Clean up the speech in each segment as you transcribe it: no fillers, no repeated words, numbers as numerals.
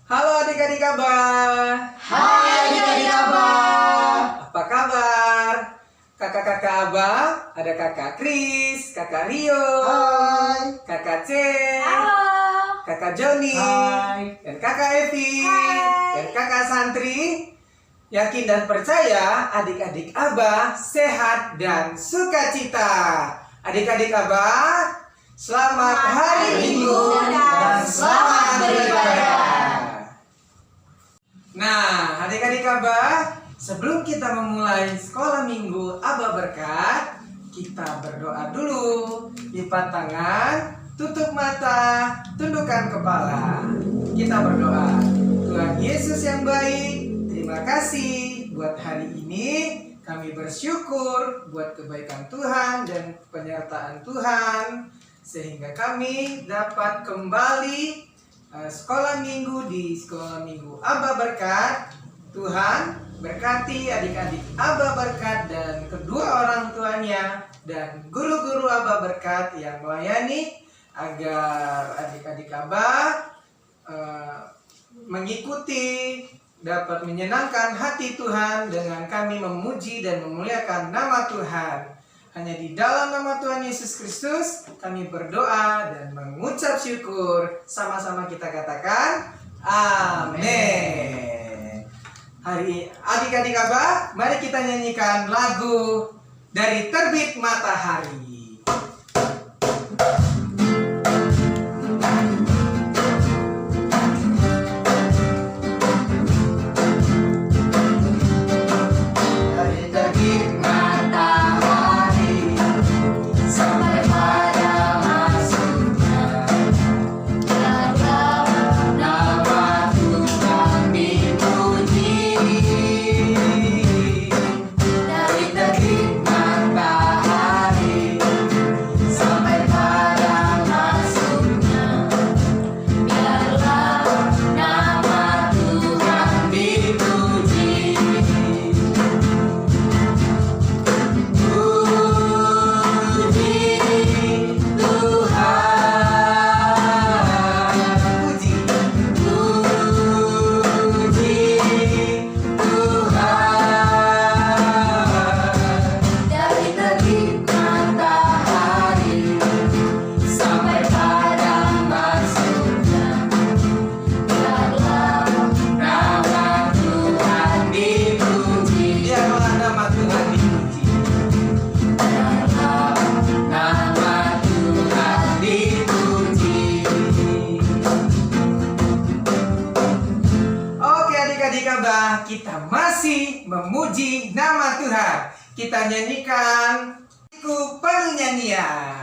Halo adik-adik Abah. Hai adik-adik Abah. Apa kabar? Kakak-kakak Abah, ada kakak Kris, kakak Rio, Hai. kakak C, Halo. kakak Joni, Hai. dan kakak Evi, Hai. dan kakak Santri. Yakin dan percaya adik-adik Abah sehat dan sukacita. Adik-adik Abah, selamat hari Minggu dan selamat beribadah. Nah, adik-adik Abah, sebelum kita memulai sekolah minggu Abah Berkat, kita berdoa dulu. Lipat tangan, tutup mata, tundukkan kepala. Kita berdoa. Tuhan Yesus yang baik, terima kasih buat hari ini. Kami bersyukur buat kebaikan Tuhan dan penyertaan Tuhan, sehingga kami dapat kembali sekolah minggu di sekolah minggu Abah Berkat. Tuhan berkati adik-adik Abah Berkat dan kedua orang tuanya dan guru-guru Abah Berkat yang melayani, agar adik-adik Abah mengikuti, dapat menyenangkan hati Tuhan dengan kami memuji dan memuliakan nama Tuhan. Hanya di dalam nama Tuhan Yesus Kristus kami berdoa dan mengucap syukur. Sama-sama kita katakan amin. Hari adik-adik Abah, mari kita nyanyikan lagu dari Terbit Matahari. Kita masih memuji nama Tuhan. Kita nyanyikan Ku Penuh Nyanyian.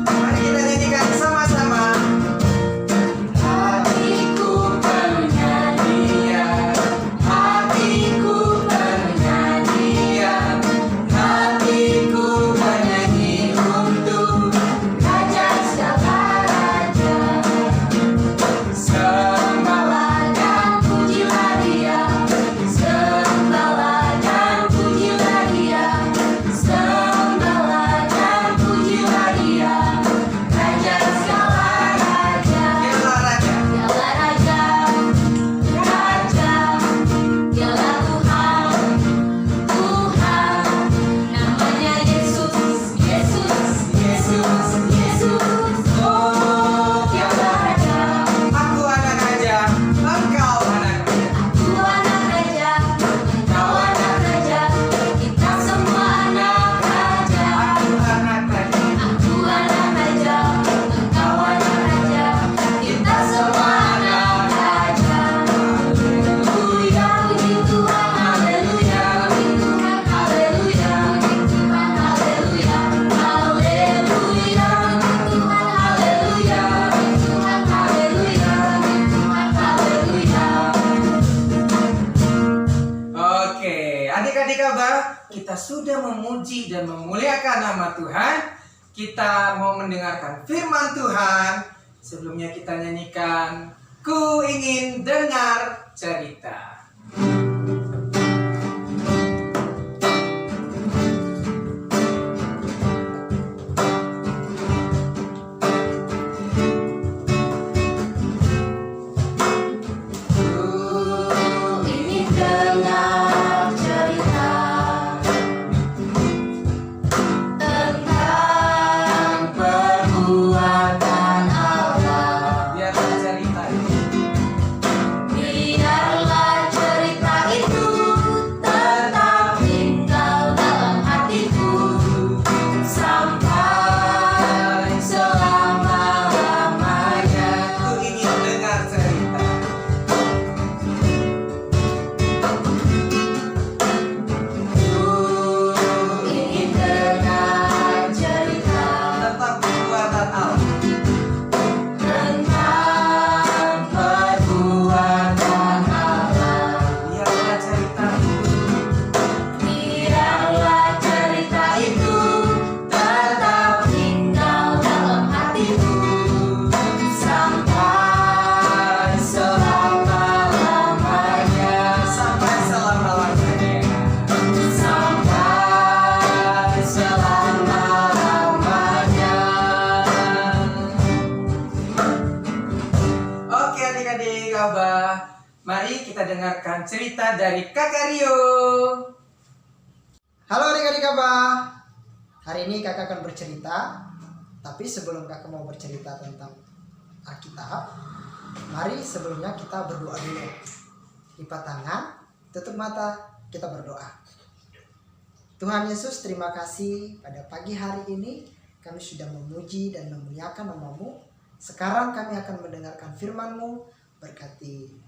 Mari kita nyanyikan sama-sama. Hatiku penuh nyanyian, hatiku penuh nyanyian, hatiku bernyanyi untuk Raja segala raja. Sembahlah dan pujilah Dia, sembahlah dan pujilah Dia, sembahlah dan pujilah Dia, Raja segala raja. Dialah Raja, Raja, Dialah Tuhan, Tuhan, namanya Yesus, Yesus, Yesus, Yesus. Oh, Dialah Raja. Aku anak raja, engkau anak raja. Aku anak raja, engkau anak raja. Kita semua anak raja. Aku anak raja. Aku anak raja, engkau anak raja. Kita semua anak raja. Haleluya, puji Tuhan, haleluya, puji Tuhan, haleluya, puji Tuhan, haleluya, haleluya, puji Tuhan, haleluya, puji Tuhan, haleluya, puji Tuhan, haleluya. Oke, adik-adik Abah, kita sudah memuji dan memuliakan nama Tuhan. Kita mau mendengarkan firman Tuhan. Sebelumnya kita nyanyikan Ku Ingin Dengar Cerita. Mari kita dengarkan cerita dari Kakak Rio. Halo adik-adik Abah. Hari ini kakak akan bercerita. Tapi sebelum kakak mau bercerita tentang Alkitab, mari sebelumnya kita berdoa dulu. Lipat tangan, tutup mata, kita berdoa. Tuhan Yesus, terima kasih pada pagi hari ini kami sudah memuji dan memuliakan nama-Mu. Sekarang kami akan mendengarkan firman-Mu. Berkati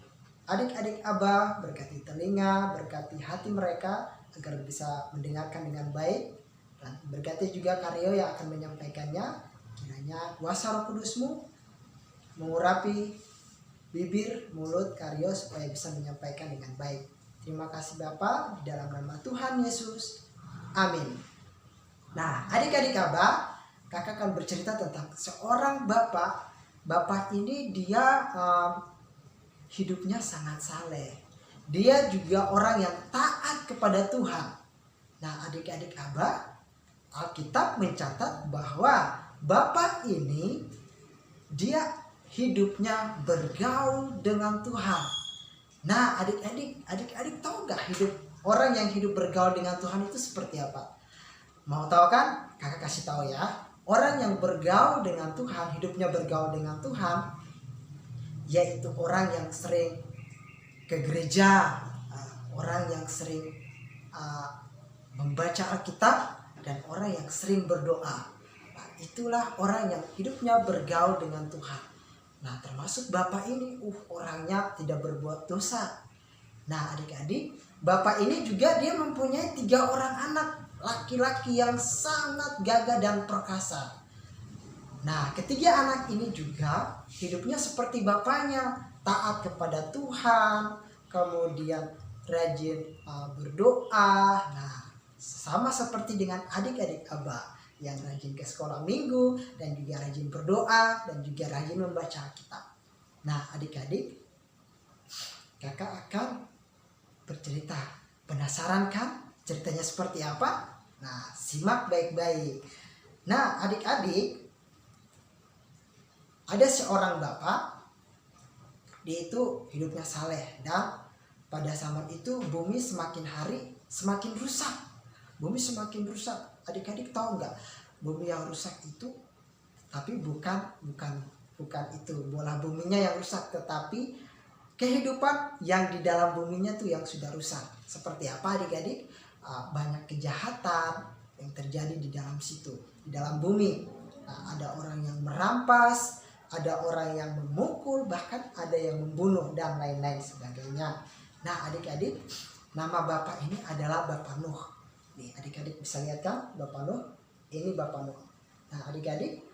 adik-adik Abah, berkati telinga, berkati hati mereka agar bisa mendengarkan dengan baik. Dan berkati juga Karyo yang akan menyampaikannya. Kiranya kuasa Roh Kudus-Mu mengurapi bibir, mulut Karyo supaya bisa menyampaikan dengan baik. Terima kasih Bapa, di dalam nama Tuhan Yesus. Amin. Nah, adik-adik Abah, kakak akan bercerita tentang seorang bapak. Bapak ini dia hidupnya sangat saleh. Dia juga orang yang taat kepada Tuhan. Nah, adik-adik Abah, Alkitab mencatat bahwa bapak ini dia hidupnya bergaul dengan Tuhan. Nah, adik-adik tahu nggak hidup orang yang hidup bergaul dengan Tuhan itu seperti apa? Mau tahu kan? Kakak kasih tahu ya. Orang yang bergaul dengan Tuhan, hidupnya bergaul dengan Tuhan, yaitu orang yang sering ke gereja, orang yang sering membaca Alkitab, dan orang yang sering berdoa. Nah, itulah orang yang hidupnya bergaul dengan Tuhan. Nah, termasuk bapak ini, orangnya tidak berbuat dosa. Nah, adik-adik, bapak ini juga dia mempunyai 3 orang anak laki-laki yang sangat gagah dan perkasa. Nah, ketiga anak ini juga hidupnya seperti bapaknya, taat kepada Tuhan, kemudian rajin berdoa. Nah, sama seperti dengan adik-adik Abah yang rajin ke sekolah minggu dan juga rajin berdoa dan juga rajin membaca Alkitab. Nah, adik-adik, kakak akan bercerita. Penasaran kan ceritanya seperti apa? Nah, simak baik-baik. Nah, adik-adik, ada seorang bapak, dia itu hidupnya saleh, dan pada zaman itu bumi semakin hari semakin rusak. Bumi semakin rusak. Adik-adik tahu nggak? Bumi yang rusak itu, tapi bukan itu bola buminya yang rusak, tetapi kehidupan yang di dalam buminya tuh yang sudah rusak. Seperti apa adik-adik? Banyak kejahatan yang terjadi di dalam situ, di dalam bumi. Nah, ada orang yang merampas, ada orang yang memukul, bahkan ada yang membunuh dan lain-lain sebagainya. Nah, adik-adik, nama bapak ini adalah Bapak Nuh. Nih, adik-adik bisa lihat kan Bapak Nuh? Ini Bapak Nuh. Nah, adik-adik,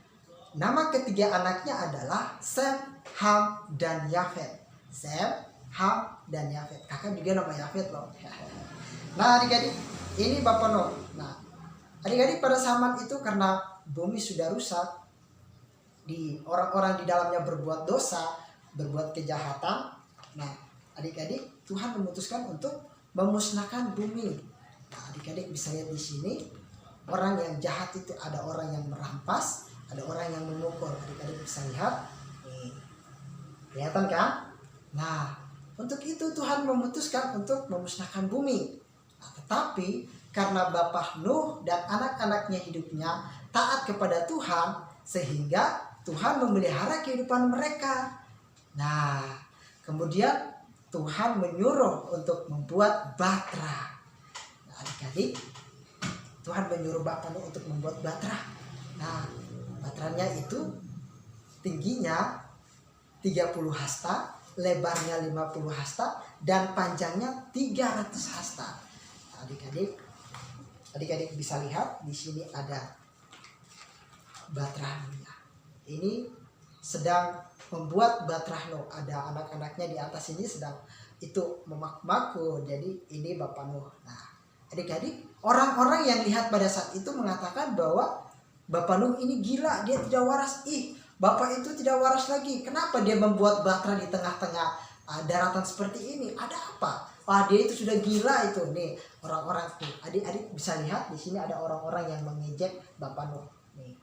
nama ketiga anaknya adalah Sem, Ham, dan Yafet. Sem, Ham, dan Yafet. Kakak juga nama Yafet loh. Nah, adik-adik, ini Bapak Nuh. Nah, adik-adik, pada zaman itu karena bumi sudah rusak, di orang-orang di dalamnya berbuat dosa, berbuat kejahatan. Nah, adik-adik, Tuhan memutuskan untuk memusnahkan bumi. Nah, adik-adik bisa lihat di sini, orang yang jahat itu ada orang yang merampas, ada orang yang memukul. Adik-adik bisa lihat, nih, kelihatan kan? Nah, untuk itu Tuhan memutuskan untuk memusnahkan bumi. Nah, tetapi karena Bapak Nuh dan anak-anaknya hidupnya taat kepada Tuhan, sehingga Tuhan memelihara kehidupan mereka. Nah, kemudian Tuhan menyuruh untuk membuat batra. Nah, adik-adik, Tuhan menyuruh Bapak Nuh untuk membuat batra. Nah, batranya itu tingginya 30 hasta, lebarnya 50 hasta, dan panjangnya 300 hasta. Nah, adik-adik bisa lihat di sini ada batranya. Ini sedang membuat batra Nuh. Ada anak-anaknya di atas ini sedang itu memaku. Jadi ini Bapak Nuh. Nah, adik-adik, orang-orang yang lihat pada saat itu mengatakan bahwa Bapak Nuh ini gila, dia tidak waras. Bapak itu tidak waras lagi. Kenapa dia membuat batra di tengah-tengah daratan seperti ini? Ada apa? Dia itu sudah gila itu. Nih, orang-orang tuh. Adik-adik bisa lihat di sini ada orang-orang yang mengejek Bapak Nuh. Nih,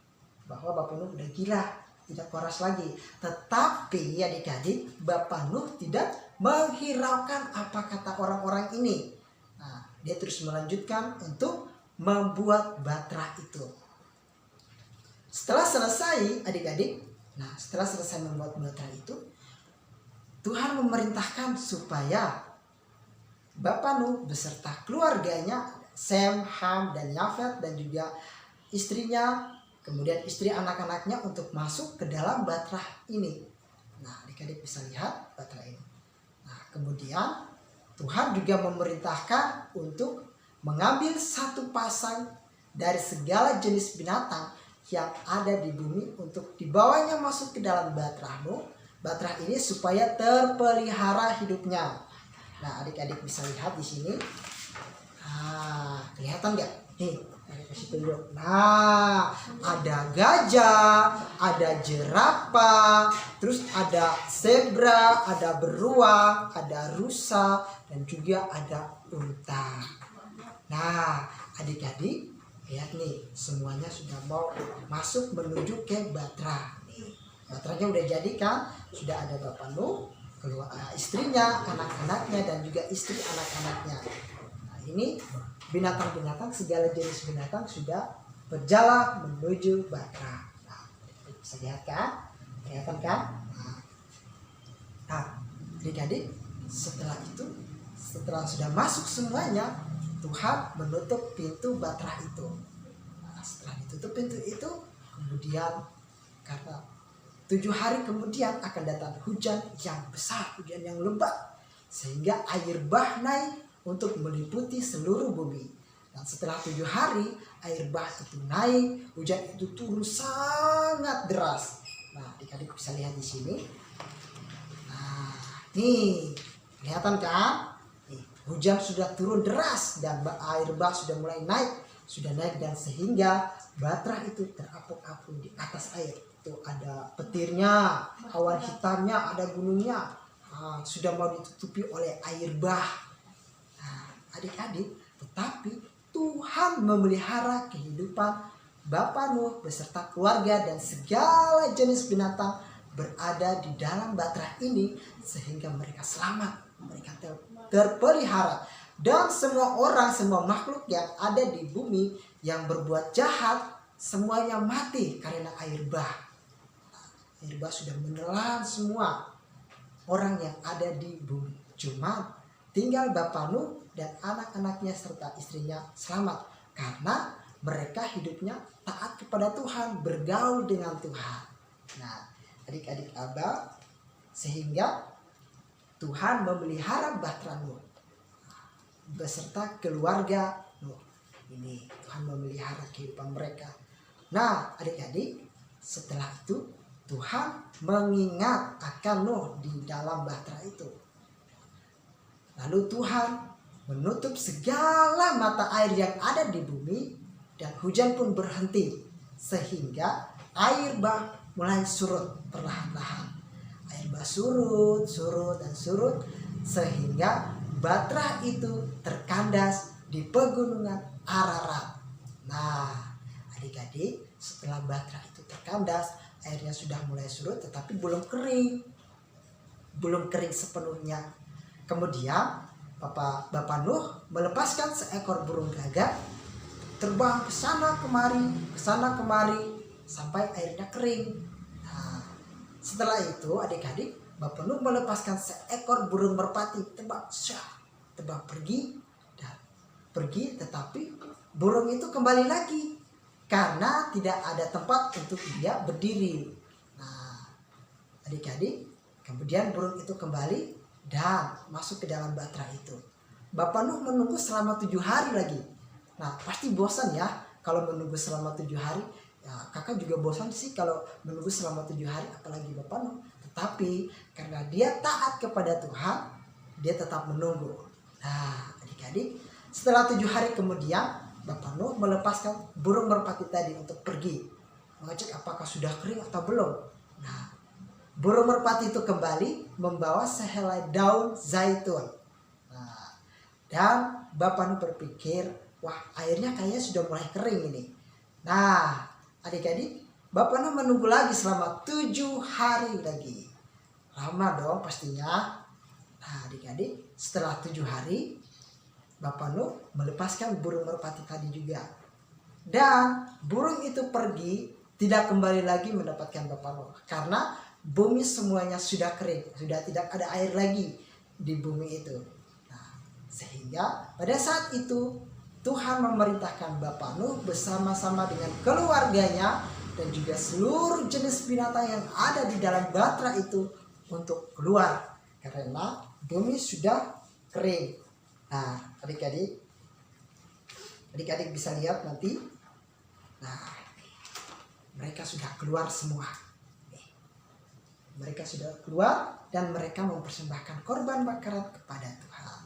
bahwa Bapak Nuh udah gila, tidak waras lagi. Tetapi adik-adik, Bapak Nuh tidak menghiraukan apa kata orang-orang ini. Nah, dia terus melanjutkan untuk membuat batra itu. Setelah selesai adik-adik, setelah selesai membuat batra itu, Tuhan memerintahkan supaya Bapak Nuh beserta keluarganya, Sem, Ham, dan Yafet, dan juga istrinya, kemudian istri anak-anaknya untuk masuk ke dalam batra ini. Nah, adik-adik bisa lihat batra ini. Nah, kemudian Tuhan juga memerintahkan untuk mengambil satu pasang dari segala jenis binatang yang ada di bumi untuk dibawanya masuk ke dalam batra Nuh. Batra ini supaya terpelihara hidupnya. Nah, adik-adik bisa lihat di sini. Kelihatan nggak? Nih, kasih tunjuk. Nah, ada gajah, ada jerapah, terus ada zebra, ada beruang, ada rusa, dan juga ada unta. Nah, adik-adik lihat nih, semuanya sudah mau masuk menuju ke batra. Nih, batranya udah jadi kan? Sudah ada Bapak Nuh, istrinya, anak-anaknya, dan juga istri anak-anaknya. Nah, ini binatang-binatang, segala jenis binatang sudah berjalan menuju batra. Nah, bisa lihat kan? Kelihatan kan? Nah, adik-adik, setelah itu, setelah sudah masuk semuanya, Tuhan menutup pintu batra itu. Nah, setelah ditutup pintu itu, kemudian karena 7 hari kemudian akan datang hujan yang besar, hujan yang lebat, sehingga air bah naik untuk meliputi seluruh bumi. Dan setelah 7 hari air bah itu naik, hujan itu turun sangat deras. Nah, adik-adik bisa lihat di sini. Nah, nih kelihatan kan? Nih, hujan sudah turun deras dan air bah sudah mulai naik, dan sehingga batra itu terapung-apung di atas air. Itu ada petirnya, awan hitamnya, ada gunungnya. Sudah mau ditutupi oleh air bah. Nah, adik-adik, tetapi Tuhan memelihara kehidupan Bapak Nuh beserta keluarga dan segala jenis binatang berada di dalam batra ini sehingga mereka selamat, mereka terpelihara. Dan semua orang, semua makhluk yang ada di bumi yang berbuat jahat, semuanya mati karena air bah. Air bah sudah menelan semua orang yang ada di bumi. Cuma tinggal Bapak Nuh dan anak-anaknya serta istrinya selamat. Karena mereka hidupnya taat kepada Tuhan, bergaul dengan Tuhan. Nah, adik-adik Abah, sehingga Tuhan memelihara batra Nuh beserta keluarga Nuh. Ini Tuhan memelihara kehidupan mereka. Nah, adik-adik, setelah itu Tuhan mengingat akan Nuh di dalam batra itu. Lalu Tuhan menutup segala mata air yang ada di bumi dan hujan pun berhenti sehingga air bah mulai surut perlahan-lahan. Air bah surut dan surut sehingga batra itu terkandas di pegunungan Ararat. Nah, adik-adik, setelah batra itu terkandas, airnya sudah mulai surut tetapi belum kering sepenuhnya. Kemudian Bapak Nuh melepaskan seekor burung gagak terbang ke sana kemari sampai airnya kering. Nah, setelah itu adik-adik, Bapak Nuh melepaskan seekor burung merpati terbang pergi, tetapi burung itu kembali lagi karena tidak ada tempat untuk dia berdiri. Nah, adik-adik, kemudian burung itu kembali dan masuk ke dalam batra itu. Bapak Nuh menunggu selama 7 hari lagi. Nah, pasti bosan ya kalau menunggu selama 7 hari. Ya, kakak juga bosan sih kalau menunggu selama 7 hari, apalagi Bapak Nuh. Tetapi karena dia taat kepada Tuhan, dia tetap menunggu. Nah, adik-adik, setelah 7 hari kemudian Bapak Nuh melepaskan burung merpati tadi untuk pergi mengecek apakah sudah kering atau belum. Nah, burung merpati itu kembali membawa sehelai daun zaitun. Nah, dan Bapak Nuh berpikir, wah, airnya kayaknya sudah mulai kering ini. Nah, adik-adik, Bapak Nuh menunggu lagi selama 7 hari lagi. Lama dong pastinya. Nah adik-adik, setelah 7 hari Bapak Nuh melepaskan burung merpati tadi juga. Dan burung itu pergi, tidak kembali lagi mendapatkan Bapak Nuh. Karena bumi semuanya sudah kering, sudah tidak ada air lagi di bumi itu. Nah, sehingga pada saat itu Tuhan memerintahkan Bapak Nuh bersama-sama dengan keluarganya dan juga seluruh jenis binatang yang ada di dalam batra itu untuk keluar. Karena bumi sudah kering. Nah, adik-adik bisa lihat nanti. Nah, mereka sudah keluar semua. Mereka sudah keluar dan mereka mempersembahkan korban bakaran kepada Tuhan.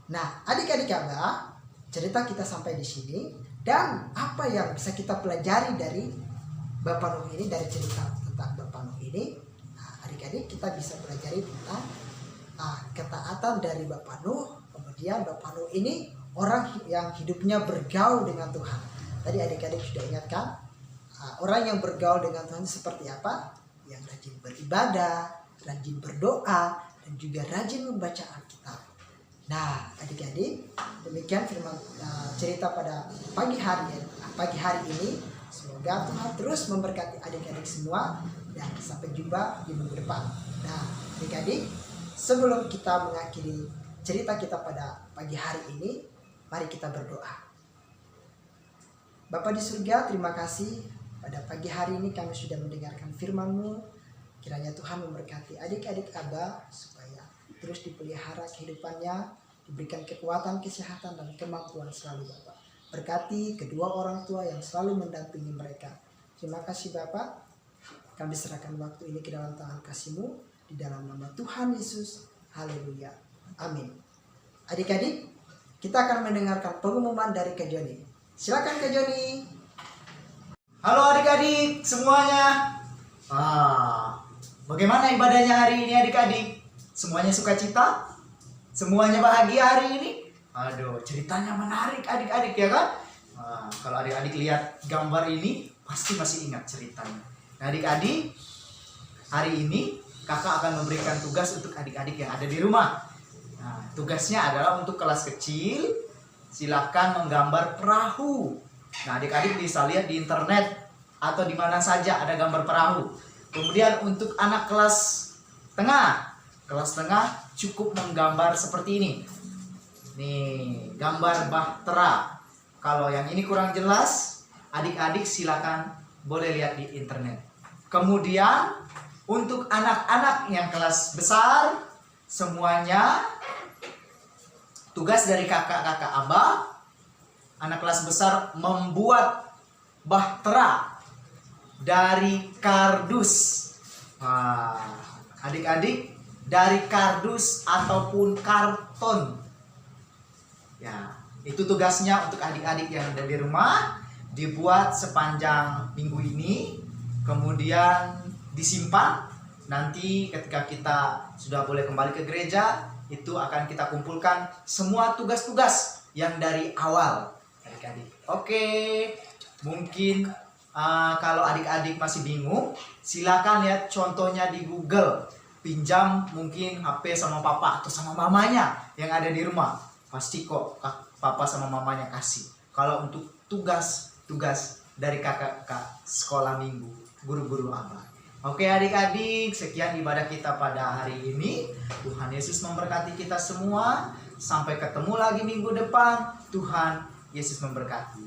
Nah, adik-adik Abah, cerita kita sampai di sini. Dan apa yang bisa kita pelajari dari Bapak Nuh ini, dari cerita tentang Bapak Nuh ini? Nah, adik-adik kita bisa pelajari tentang ketaatan dari Bapak Nuh. Kemudian Bapak Nuh ini orang yang hidupnya bergaul dengan Tuhan. Tadi adik-adik sudah ingatkan, orang yang bergaul dengan Tuhan seperti apa? Yang rajin beribadah, rajin berdoa, dan juga rajin membaca Alkitab. Nah, adik-adik, demikian firman cerita pada pagi hari ini. Semoga Tuhan terus memberkati adik-adik semua dan sampai jumpa di minggu depan. Nah, adik-adik, sebelum kita mengakhiri cerita kita pada pagi hari ini, mari kita berdoa. Bapa di surga, terima kasih pada pagi hari ini kami sudah mendengarkan firman-Mu. Kiranya Tuhan memberkati adik-adik Abah supaya terus dipelihara kehidupannya, diberikan kekuatan, kesehatan, dan kemampuan selalu Bapak. Berkati kedua orang tua yang selalu mendampingi mereka. Terima kasih Bapak. Kami serahkan waktu ini ke dalam tangan kasih-Mu, di dalam nama Tuhan Yesus. Haleluya. Amin. Adik-adik, kita akan mendengarkan pengumuman dari Kak Joni. Silakan Kak Joni. Halo adik-adik semuanya. Bagaimana ibadahnya hari ini adik-adik? Semuanya sukacita? Semuanya bahagia hari ini? Aduh, ceritanya menarik adik-adik ya kan? Kalau adik-adik lihat gambar ini pasti masih ingat ceritanya. Nah, adik-adik, hari ini kakak akan memberikan tugas untuk adik-adik yang ada di rumah. Nah, tugasnya adalah untuk kelas kecil, silahkan menggambar perahu. Nah, adik-adik bisa lihat di internet atau di mana saja ada gambar perahu. Kemudian untuk anak kelas tengah cukup menggambar seperti ini. Nih, gambar bahtera. Kalau yang ini kurang jelas, adik-adik silakan boleh lihat di internet. Kemudian untuk anak-anak yang kelas besar, semuanya tugas dari kakak-kakak Abah, anak kelas besar membuat bahtera dari kardus. Adik-adik, dari kardus ataupun karton. Ya, itu tugasnya untuk adik-adik yang ada di rumah, dibuat sepanjang minggu ini, kemudian disimpan. Nanti ketika kita sudah boleh kembali ke gereja, itu akan kita kumpulkan semua tugas-tugas yang dari awal, adik-adik. Oke, mungkin kalau adik-adik masih bingung, silakan lihat contohnya di Google. Pinjam mungkin HP sama papa atau sama mamanya yang ada di rumah. Pasti kok papa sama mamanya kasih. Kalau untuk tugas-tugas dari kakak-kakak sekolah minggu, guru-guru Abah. Oke adik-adik, sekian ibadah kita pada hari ini. Tuhan Yesus memberkati kita semua. Sampai ketemu lagi minggu depan. Tuhan Yesus memberkati.